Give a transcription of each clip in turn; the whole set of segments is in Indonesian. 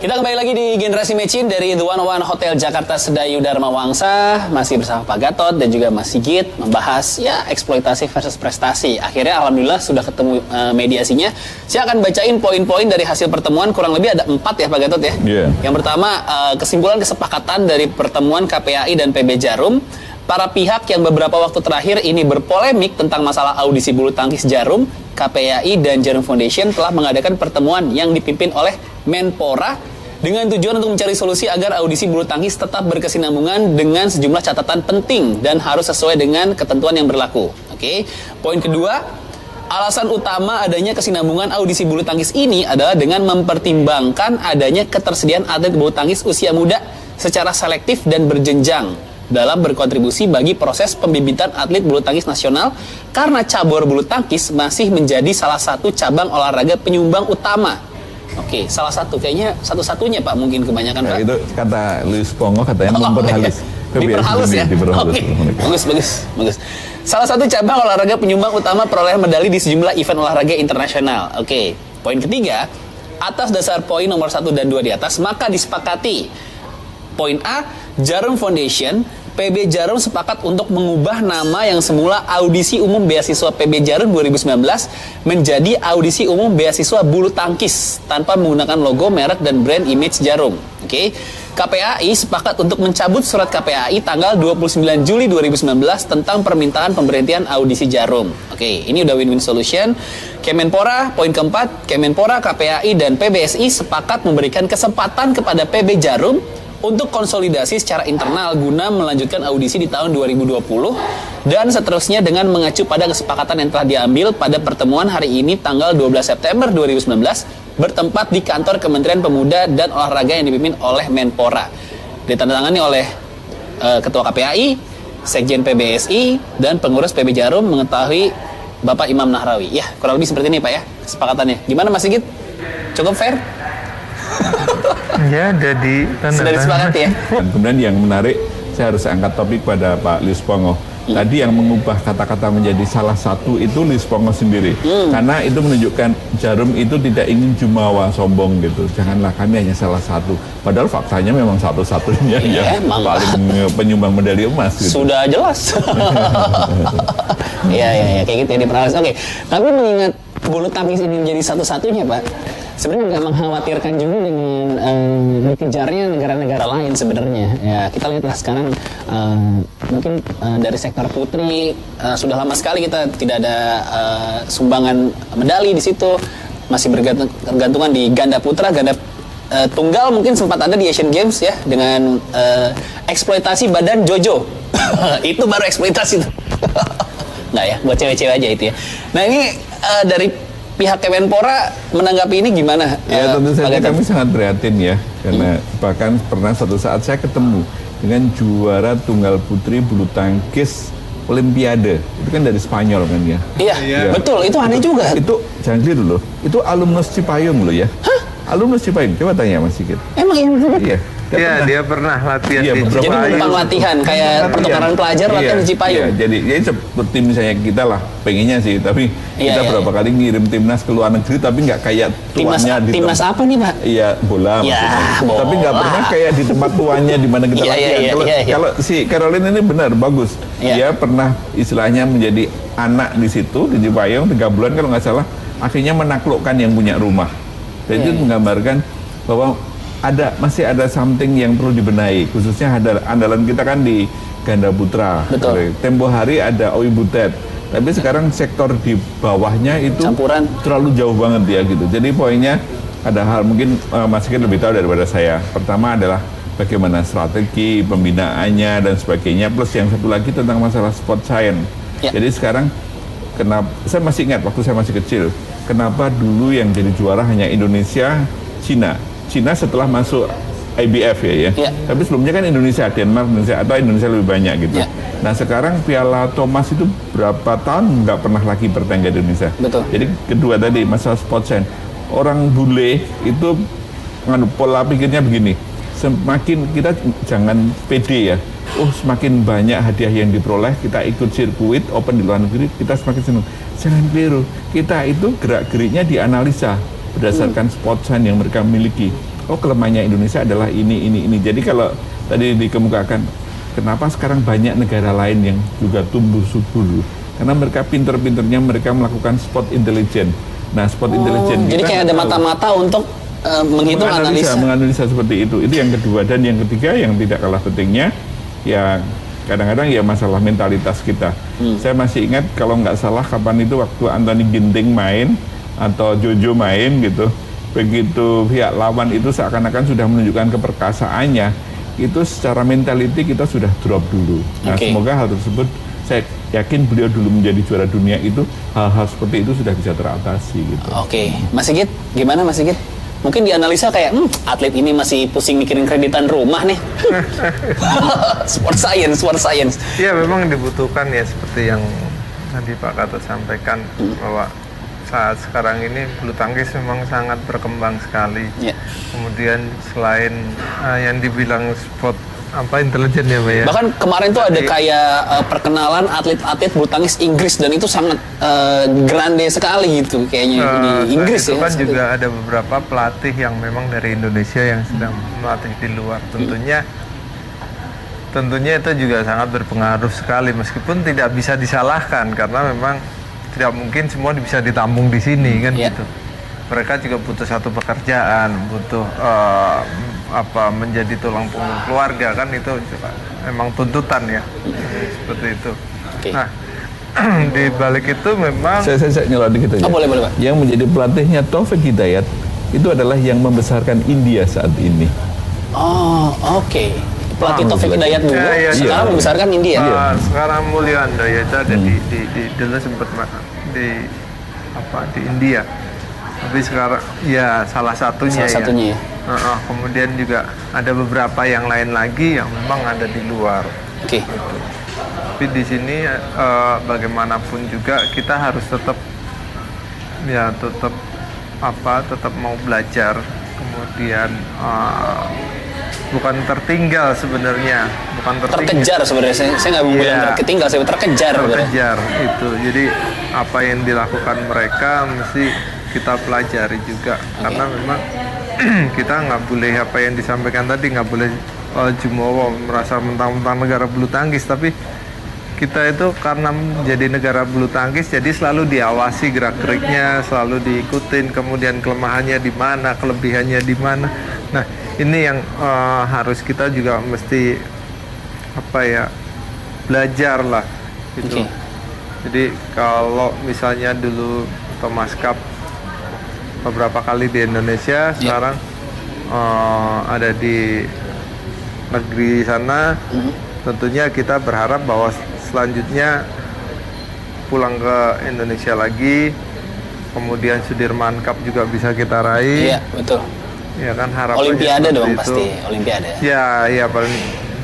Kita kembali lagi di Generasi Mecin dari The 101 Hotel Jakarta Sedayu Dharma Wangsa. Masih bersama Pak Gatot dan juga Mas Sigit membahas ya eksploitasi versus prestasi. Akhirnya alhamdulillah sudah ketemu mediasinya. Saya akan bacain poin-poin dari hasil pertemuan, kurang lebih ada 4 ya Pak Gatot ya. Yang pertama kesimpulan kesepakatan dari pertemuan KPAI dan PB Jarum. Para pihak yang beberapa waktu terakhir ini berpolemik tentang masalah audisi bulu tangkis Jarum, KPAI dan Jarum Foundation telah mengadakan pertemuan yang dipimpin oleh Menpora dengan tujuan untuk mencari solusi agar audisi bulu tangkis tetap berkesinambungan dengan sejumlah catatan penting dan harus sesuai dengan ketentuan yang berlaku. Oke. Poin kedua, alasan utama adanya kesinambungan audisi bulu tangkis ini adalah dengan mempertimbangkan adanya ketersediaan atlet bulu tangkis usia muda secara selektif dan berjenjang dalam berkontribusi bagi proses pembibitan atlet bulu tangkis nasional karena cabur bulu tangkis masih menjadi salah satu cabang olahraga penyumbang utama. Oke, salah satu kayaknya satu-satunya Pak, mungkin kebanyakan Pak. Itu kata Luis Pongo katanya memperhalus. Diperhalus ya. Bagus. Salah satu cabang olahraga penyumbang utama perolehan medali di sejumlah event olahraga internasional. Oke, poin ketiga, atas dasar poin nomor 1 dan 2 di atas maka disepakati. Poin A, Jarum Foundation, PB Jarum sepakat untuk mengubah nama yang semula Audisi Umum Beasiswa PB Jarum 2019 menjadi Audisi Umum Beasiswa Bulu Tangkis tanpa menggunakan logo, merek, dan brand image Jarum. Oke. KPAI sepakat untuk mencabut surat KPAI tanggal 29 Juli 2019 tentang permintaan pemberhentian audisi Jarum. Oke, ini udah win-win solution. Kemenpora, poin keempat, Kemenpora, KPAI, dan PBSI sepakat memberikan kesempatan kepada PB Jarum untuk konsolidasi secara internal guna melanjutkan audisi di tahun 2020 dan seterusnya dengan mengacu pada kesepakatan yang telah diambil pada pertemuan hari ini tanggal 12 September 2019 bertempat di kantor Kementerian Pemuda dan Olahraga yang dipimpin oleh Menpora. Ditandatangani oleh Ketua KPAI, Sekjen PBSI, dan pengurus PB Jarum mengetahui Bapak Imam Nahrawi. Ya, kurang lebih seperti ini Pak ya kesepakatannya. Gimana Mas Sigit? Cukup fair? Ya, jadi sudah disepakati ya. Dan kemudian yang menarik, saya harus angkat topik pada Pak Luis Pongo. Tadi yang mengubah kata-kata menjadi salah satu itu Luis Pongo sendiri. Karena itu menunjukkan Jarum itu tidak ingin jumawa, sombong gitu. Janganlah kami hanya salah satu. Padahal faktanya memang satu-satunya yang paling penyumbang medali emas gitu. Sudah jelas. Iya, kayak gitu ya diperhalus. Oke, tapi mengingat bulu tangkis ini menjadi satu-satunya Pak, sebenarnya nggak mengkhawatirkan juga dengan dikejarnya negara-negara lain sebenarnya. Ya, kita lihatlah sekarang mungkin dari sektor putri sudah lama sekali kita tidak ada sumbangan medali di situ. Masih bergantungan di ganda putra, ganda tunggal mungkin sempat ada di Asian Games ya dengan eksploitasi badan Jojo. Itu baru eksploitasi tuh. Nggak ya, buat cewek-cewek aja itu ya. Nah ini dari pihak Kemenpora menanggapi ini gimana? Ya tentu saja kami sangat prihatin ya, karena bahkan pernah suatu saat saya ketemu dengan juara tunggal putri bulu tangkis Olimpiade, itu kan dari Spanyol kan ya? Iya. Betul, itu aneh juga. Itu jangan keliru loh, itu alumnus Cipayung loh ya. Hah? Alumnus Cipayung, coba tanya Mas Sigit. Emang iya? Iya, dia pernah latihan di Cipayung. Jadi bukan latihan, kayak pertukaran pelajar latihan di Cipayung. Iya, jadi seperti misalnya kita lah, pengennya sih, tapi kita berapa kali ngirim timnas ke luar negeri, tapi nggak kayak tuannya di timnas apa nih Pak? Iya, bola maksudnya. Tapi nggak pernah kayak di tempat tuannya di mana kita latihan. Kalau si Caroline ini benar, bagus. Dia pernah istilahnya menjadi anak di situ, di Cipayung, 3 bulan kalau nggak salah, akhirnya menaklukkan yang punya rumah. Dan itu menggambarkan bahwa masih ada something yang perlu dibenahi, khususnya andalan kita kan di ganda putra. Betul. Tempo hari ada Owi Butet, tapi sekarang sektor di bawahnya itu campuran terlalu jauh banget ya gitu. Jadi poinnya ada hal mungkin Mas Sigit lebih tahu daripada saya. Pertama adalah bagaimana strategi pembinaannya dan sebagainya, plus yang satu lagi tentang masalah sport science. Jadi sekarang kenapa saya masih ingat waktu saya masih kecil, kenapa dulu yang jadi juara hanya Indonesia, Cina setelah masuk IBF ya. Tapi sebelumnya kan Indonesia, Denmark, atau Indonesia lebih banyak gitu. Nah sekarang Piala Thomas itu berapa tahun nggak pernah lagi bertengger di Indonesia. Betul. Jadi kedua tadi masalah sport science, orang bule itu pola pikirnya begini, semakin kita jangan pede ya. Semakin banyak hadiah yang diperoleh, kita ikut sirkuit open di luar negeri, kita semakin senang. Jangan keliru, kita itu gerak-geriknya dianalisa berdasarkan sport science yang mereka miliki. oh kelemahannya Indonesia adalah ini. Jadi kalau tadi dikemukakan, kenapa sekarang banyak negara lain yang juga tumbuh subur? Karena mereka pinter-pinternya mereka melakukan spot intelligence. Nah, spot intelligence jadi kayak ada mata-mata untuk menghitung analisa. Menganalisa seperti itu. Itu yang kedua. Dan yang ketiga yang tidak kalah pentingnya, ya kadang-kadang ya masalah mentalitas kita. Saya masih ingat kalau nggak salah kapan itu waktu Anthony Ginting main atau Jojo main gitu, begitu pihak lawan itu seakan-akan sudah menunjukkan keperkasaannya, itu secara mentality kita sudah drop dulu. Nah, semoga hal tersebut, saya yakin beliau dulu menjadi juara dunia itu, hal-hal seperti itu sudah bisa teratasi gitu. Mas Sigit, gimana Mas Sigit? Mungkin dianalisa kayak, atlet ini masih pusing mikirin kreditan rumah nih. Sport science. Ya memang dibutuhkan ya, seperti yang tadi Pak Gatot sampaikan, bahwa saat sekarang ini bulu tangkis memang sangat berkembang sekali. Kemudian selain yang dibilang sport intelijen ya Pak ya. Bahkan kemarin tuh ada kayak perkenalan atlet-atlet bulu tangkis Inggris, dan itu sangat grande sekali gitu kayaknya di Inggris itu ya. Kan juga ada beberapa pelatih yang memang dari Indonesia yang sedang melatih di luar. Tentunya itu juga sangat berpengaruh sekali, meskipun tidak bisa disalahkan karena memang tidak mungkin semua bisa ditampung di sini kan gitu. Mereka juga butuh satu pekerjaan, butuh menjadi tulang punggung keluarga kan, itu memang tuntutan ya, seperti itu. Nah, di balik itu memang saya nyelot dikit aja. Boleh Pak. Yang menjadi pelatihnya Taufik Hidayat itu adalah yang membesarkan India saat ini. Pelatih Taufik Hidayat dulu, sekarang membesarkan India. Sekarang Mulya Handayani ada di dulu sempat di India. Tapi sekarang ya salah satunya ya. Kemudian juga ada beberapa yang lain lagi yang memang ada di luar. Tapi di sini bagaimanapun juga kita harus tetap mau belajar. Kemudian bukan tertinggal sebenarnya, terkejar sebenarnya. Saya nggak mau bilang terketinggal, saya terkejar itu. Jadi apa yang dilakukan mereka mesti kita pelajari juga, karena memang kita nggak boleh apa yang disampaikan tadi, nggak boleh jumawa merasa mentang-mentang negara bulu tangkis, tapi kita itu karena menjadi negara bulu tangkis jadi selalu diawasi gerak-geriknya, selalu diikutin, kemudian kelemahannya di mana, kelebihannya di mana. Nah, ini yang harus kita juga mesti belajar lah gitu. Jadi kalau misalnya dulu Thomas Cup beberapa kali di Indonesia, sekarang ada di negeri sana, tentunya kita berharap bahwa selanjutnya pulang ke Indonesia lagi, kemudian Sudirman Cup juga bisa kita raih. Iya, betul. Ya kan, harapannya Olimpiade dong itu. Pasti, Olimpiade. Ya paling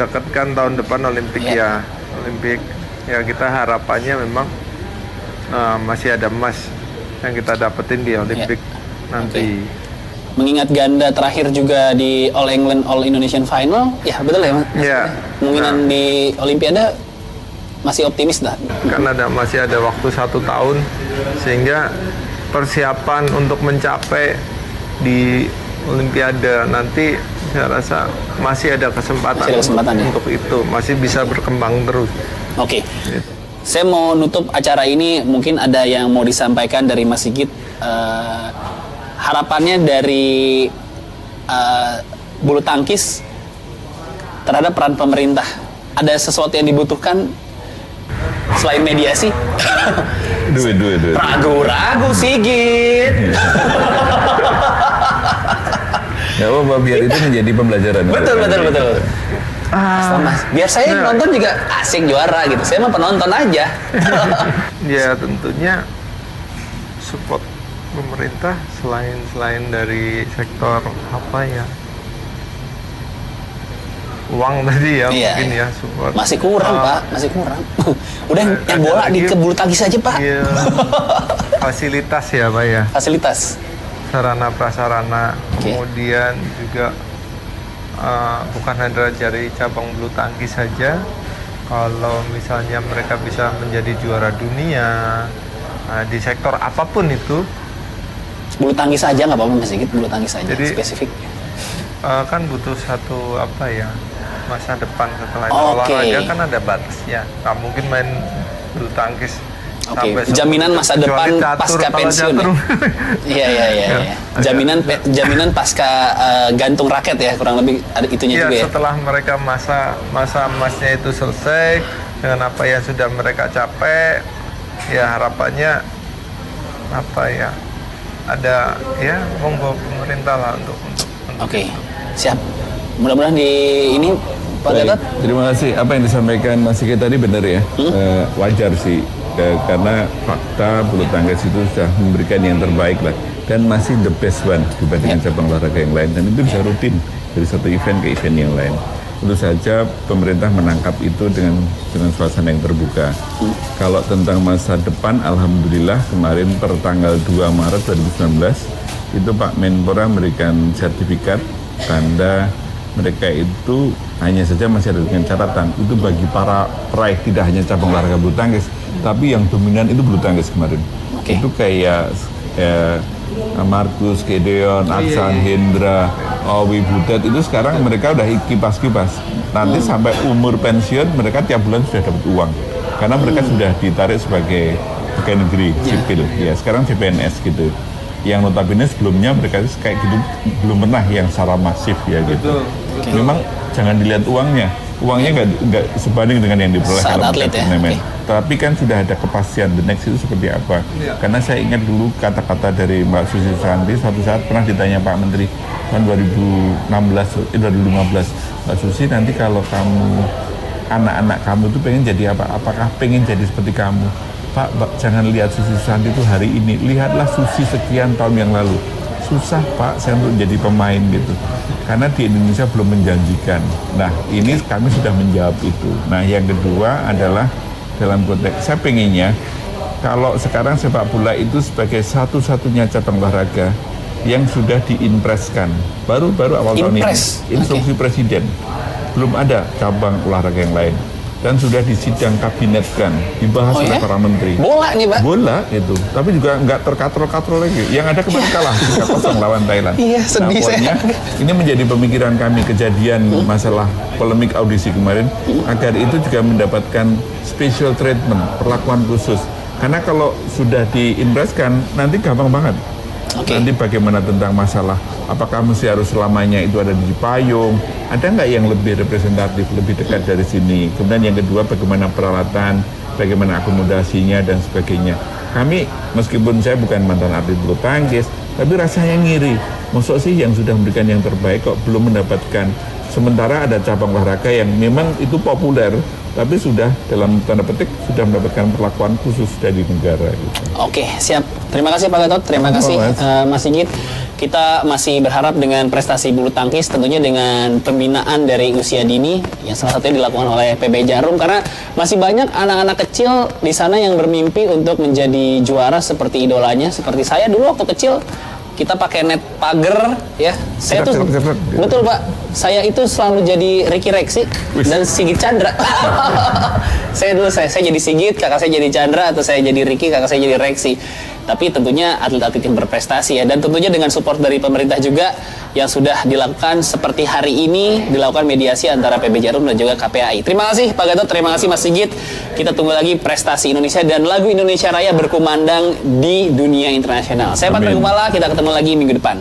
dekat kan tahun depan Olimpik ya. Olimpik. Ya kita harapannya memang masih ada emas yang kita dapetin di Olimpik nanti. Mengingat ganda terakhir juga di All England All Indonesian Final, ya betul ya Mas? Iya. Kemungkinan di Olimpiade masih optimis dah. Karena masih ada waktu 1 tahun, sehingga persiapan untuk mencapai di Olimpiade nanti saya rasa masih ada kesempatan, untuk itu, masih bisa berkembang terus. Gitu. Saya mau nutup acara ini, mungkin ada yang mau disampaikan dari Mas Sigit, harapannya dari bulu tangkis terhadap peran pemerintah. Ada sesuatu yang dibutuhkan selain mediasi? Duit. Ragu-ragu Sigit. Ya apa, biar itu menjadi pembelajaran. Betul. Mas, biar saya nonton juga asik juara gitu. Saya mah penonton aja. Ya tentunya support pemerintah selain dari sektor uang tadi ya, mungkin ya support. Masih kurang Pak, masih kurang. Udah yang bola di bulu tangkis aja Pak. Iya. Fasilitas ya Pak ya. Fasilitas. Sarana prasarana, kemudian juga bukan hanya dari cabang bulu tangkis saja. Kalau misalnya mereka bisa menjadi juara dunia di sektor apapun itu. Bulu tangkis saja nggak apa-apa Mas Sigit, bulu tangkis saja jadi, spesifik. kan butuh satu apa ya, masa depan setelah itu. Oke. Olahraga kan ada batasnya, nggak mungkin main bulu tangkis Oke, sampai jaminan seumur- masa kecuali depan catur. pasca Kalau pensiun catur, ya. Iya. Jaminan pasca gantung raket ya, kurang lebih ada itunya ya, juga ya. setelah mereka masa emasnya itu selesai dengan apa yang sudah mereka capai, ya harapannya apa ya, ada ya monggo pemerintah lah untuk Oke, siap. Mudah-mudahan di ini Pak Baik, Gatot. terima kasih. Apa yang disampaikan Mas Sigit tadi benar ya. Wajar sih, karena fakta bulu tangkis itu sudah memberikan yang terbaik lah, dan masih the best one dibandingkan cabang olahraga yang lain, dan itu bisa rutin dari satu event ke event yang lain. Tentu saja pemerintah menangkap itu dengan suasana yang terbuka. Kalau tentang masa depan, alhamdulillah kemarin per tanggal 2 Maret 2019 itu Pak Menpora memberikan sertifikat tanda mereka itu hanya saja masih ada dengan catatan itu bagi para peraih tidak hanya cabang olahraga bulu tangkis, tapi yang dominan itu bulu tangkis kemarin. Oke. Itu kayak Markus, Gedeon, Aksan, Hendra, Owi Butet itu sekarang mereka udah kipas-kipas. Nanti sampai umur pensiun mereka tiap bulan sudah dapat uang karena mereka sudah ditarik sebagai pegawai negeri sipil. Ya sekarang CPNS gitu. Yang notabene sebelumnya mereka kayak gitu belum pernah yang secara masif ya gitu. Memang jangan dilihat uangnya nggak sebanding dengan yang diperoleh Saat dalam atlet ya, turnamen. oke. Tapi kan sudah ada kepastian the next itu seperti apa. Karena saya ingat dulu kata-kata dari Mbak Susi Santi suatu saat pernah ditanya Pak Menteri tahun 2015, Mbak Susi, nanti kalau kamu anak-anak kamu tuh pengen jadi apa? Apakah pengen jadi seperti kamu? Pak, jangan lihat Susi Santi itu hari ini, lihatlah Susi sekian tahun yang lalu. Susah Pak, saya untuk jadi pemain gitu. Karena di Indonesia belum menjanjikan. Nah, ini kami sudah menjawab itu. Nah, yang kedua adalah dalam konteks, saya pengennya kalau sekarang sepak bola itu sebagai satu-satunya cabang olahraga yang sudah diimpreskan. Baru awal tahun ini, instruksi Presiden. Belum ada cabang olahraga yang lain. Dan sudah disidang kabinet kan, dibahas oleh para menteri. Bola nih Pak. Bola itu, tapi juga nggak terkatrol-katrol lagi. Yang ada kemarin kalah 3-0 lawan Thailand. Iya, sedih pokoknya, ini menjadi pemikiran kami kejadian masalah polemik audisi kemarin, agar itu juga mendapatkan special treatment, perlakuan khusus. Karena kalau sudah diimpreskan, nanti gampang banget. Nanti bagaimana tentang masalah apakah mesti harus selamanya itu ada di payung, ada nggak yang lebih representatif, lebih dekat dari sini. Kemudian yang kedua bagaimana peralatan, bagaimana akomodasinya dan sebagainya. Kami meskipun saya bukan mantan atlet bulu tangkis, tapi rasanya ngiri. Maksud sih yang sudah memberikan yang terbaik kok belum mendapatkan. Sementara ada cabang olahraga yang memang itu populer, tapi sudah dalam tanda petik sudah mendapatkan perlakuan khusus dari negara. Gitu. Oke, siap. Terima kasih Pak Gatot, terima kasih Mas Sigit. Kita masih berharap dengan prestasi bulu tangkis, tentunya dengan pembinaan dari usia dini yang salah satunya dilakukan oleh PB Jarum, karena masih banyak anak-anak kecil di sana yang bermimpi untuk menjadi juara seperti idolanya, seperti saya dulu waktu kecil. Kita pakai net pagar ya. Saya tuh betul Pak. Saya itu selalu jadi Ricky Rexi dan Sigit Chandra. saya jadi Sigit, kakak saya jadi Chandra, atau saya jadi Ricky, kakak saya jadi Rexi. Tapi tentunya atlet-atlet yang berprestasi ya, dan tentunya dengan support dari pemerintah juga yang sudah dilakukan seperti hari ini, dilakukan mediasi antara PB Jarum dan juga KPAI. Terima kasih Pak Gatot, terima kasih Mas Sigit. Kita tunggu lagi prestasi Indonesia dan lagu Indonesia Raya berkumandang di dunia internasional. Saya Patrick Kumala, kita ketemu lagi minggu depan.